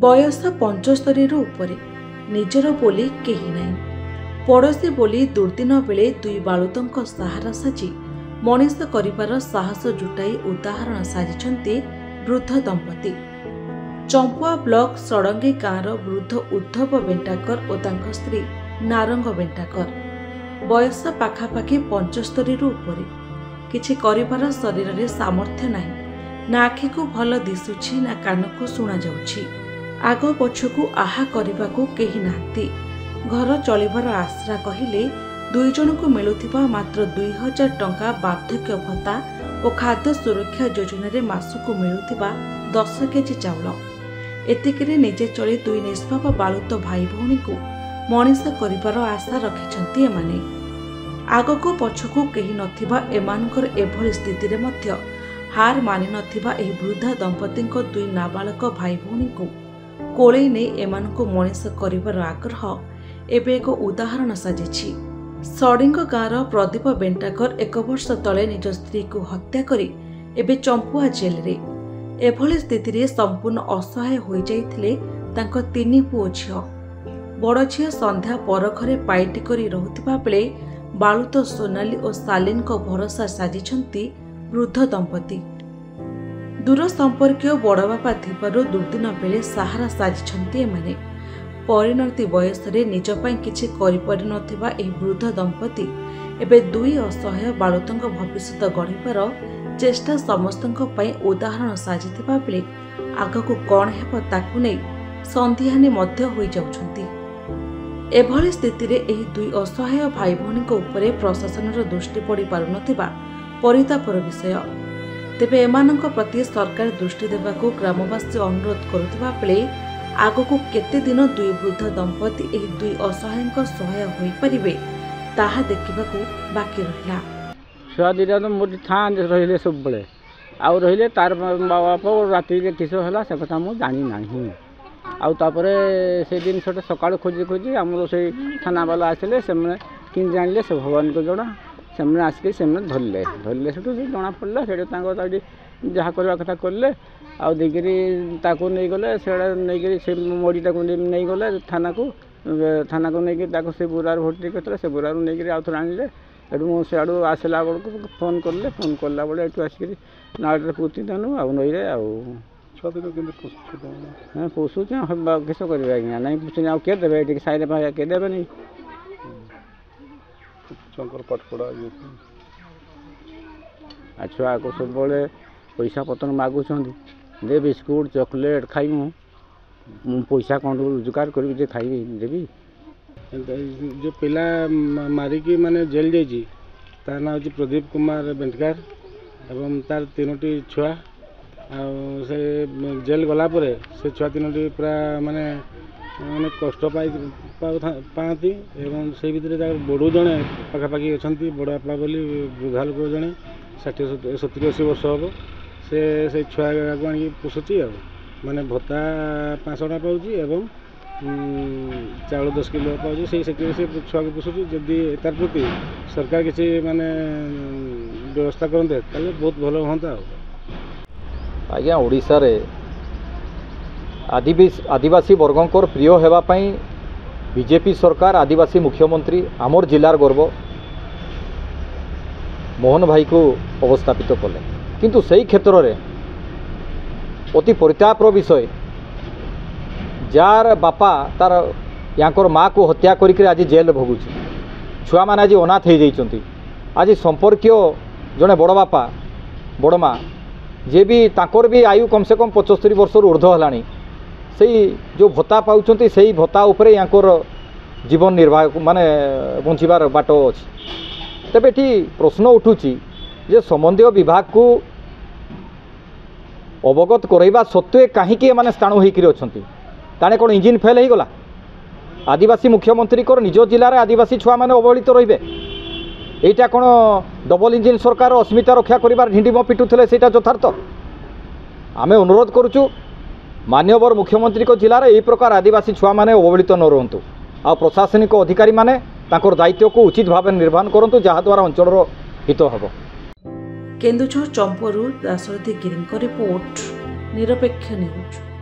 बयस 75 उपरे निजर बोली केही नाही। पड़ोशी बोली दुर्दिन बेले दुई बालुतंक सहारा साजी मनीष करिबार साहस जुटाई उदाहरण साजिछन्ते वृद्ध दंपति। चंपुआ ब्लॉक सड़ंगी गाँवर वृद्ध उद्धव बेंटाकर और तांको स्त्री नारंग बेंटाकर। बयस पाखापाखि 75 उपरे। किछि करिबार शरीर रे सामर्थ्य नाही। ना आखि को भल दिसुछि ना कान को सुना जाउछि। आग पछकु आहा करिबाकू केही नाहंती। घर चलिबार आश्रा कहिले दुई जन को मिलुथिबा मात्र 2000 टंका वार्धक्य भत्ता और खाद्य सुरक्षा योजना रे मासकु मिलुथिबा 10 केजी चाउल। एतिकिरे निजे चली दुई निष्पाप बालुत भाई भौणी को मनीष करिबार आशा रखिछन्ती एमाने। आगको पछकु केही नथिबा एमानकर एभली स्थिति रे मध्य हार मानि नथिबा एही वृद्धा दंपतिंको दुई नाबालक भाई भौणी को कोळै नै एमानको मनीष करिबार आग्रह एबे एक उदाहरण साजिछि। सड़िंग गाँवर प्रदीप बेंटाकर 1 वर्ष तले निज स्त्री को हत्या करी एबे चंपुआ जेल रे। एभली स्थिति रे संपूर्ण असहाय होई जाइथिले तांको 3 पुओ झियो। बड़ झियो संध्या परखरे पाइटी करी रहुथिबा बेले बालुत सोनाली और सालिन को भरोसा साजिछन्ती वृद्ध दंपति। दूर संपर्कीय बड़ बापा थिबारु दुर्दिन बेले सहारा साजिछन्ती एमाने। परिणति बयस रे निज पई किछि करि पारि नथिबा एही वृद्ध दंपति एबे दुई असहाय बालुतंक भविष्यत गढ़िबार चेष्टा समस्तंक पई उदाहरण साजिथिबा बेले आगकु कोन हेबो ताकु नै संधिहानि मध्य होई जाउछन्ती। एभली स्थिति रे एही दुई असहाय भाई भौणी को उपरे प्रशासनर दृष्टि पड़ी पारु नथिबा परितापर विषय। तेबे एमानंक प्रति सरकार दृष्टि देबाकू ग्रामवासी अनुरोध करुथिबा बेले आगकू केते दिन दुई वृद्ध दंपति एही दुई असहायक सहाय होई परिबे ताहा देखिबाकू बाकी रहिला। छुआ दिरा तो मोटी थान रहिले सब बळे आउ रहिले तार बाप राति के किस होला से कथा मु जानि नाही। आउ तापरे से दिन छोटे सकाळ खोजी खोजी हमरो से थाना वाला आसले से माने किन जानले से भगवान को जणा से माने आसके से माने धरले सेटू जणा पड़ला सेटू तांको ताडी जहा करबा कथा करले आ देखिरी ताको नै गले सेडा नै गरी से मोडी ताको नै गले थाना को नै के ताको से बुरार भोटी करतले से बुरार नै गरी आउथर आनले एडू मो सेडू आसला बडको फोन करला बडे एटू आसकरी नाडरे पुती दनु आ नई रे आ छदिन केंद्र पुछु हां पुछु छ किसो करबा गया नै पुछु आ के देबे एटी साइड पा के देबे नै शंकर पटपड़ा ये अच्छा को सब बड़े पैसा पतन मागु दे बिस्कुट चॉकलेट खाइमु पैसा कौन रोजगार करी जे खाइबी देबी। जो पिला मारिकी माने जेल जाइए तार ना हूँ प्रदीप कुमार बेंटकर एवं तार 3टी छुआ से जेल गला परे से छुआ 3टी पूरा माने माने कष्ट पाती एवं से भितर बड़ू जड़े पखापाखि अच्छा बड़ बापा बोली वृद्धा लोक जड़े 60-70-80 वर्ष हम से छुआ को आनी पोषुची माने भत्ता 500 टका पाँच एवं चाउल 10 किलो पाँच से छुआ को पोषुची जदि तार प्रति सरकार किसी माने व्यवस्था करते बहुत भल हाँ। आज्ञा ओडिशा रे आदिवासी वर्गंकर प्रिय होगापाई बीजेपी सरकार आदिवासी मुख्यमंत्री आमर जिलार गर्व मोहन भाई को अवस्थापित कले किंतु सही क्षेत्र में अति परितापर विषय जार बापा तार यांकर माँ को हत्या करके आज जेल भोगुची छुआ मैंने आज अनाथ हो जाती आज संपर्कीय जड़े बड़ बापा बड़ माँ जे भी तांकर भी आयु कम से कम 75 वर्ष ऊर्ध्व है से जो भत्ता पाँच से भत्ता उपरे यांकर जीवन निर्वाह माने बंचार बाट अच्छी। तेबे ये प्रश्न उठुची जे संबंधी विभाग को अवगत करवा सत्वे कहीं माने स्थाणु होकर अच्छा ताने कौन इंजिन फेल हो गला आदिवासी मुख्यमंत्री को निज जिले में आदिवासी छुआ मैंने अवहेलित रहिबे एटा कौन डबल इंजिन सरकार अस्मिता रक्षा कर ढिंडिम पिटुले से यथार्थ आमे अनुरोध करुचु मान्यवर मुख्यमंत्री को जिले में यही प्रकार आदिवासी छुआ मैंने अवहेलित न रुहतु आ प्रशासनिक अधिकारी माने तांकर दायित्व को उचित भाव निर्वहन करूँ जहाद्वारा अंचल हित हम। केन्दुझर चंपुआरू दाशरथी गिरी रिपोर्ट निरपेक्ष न्यूज।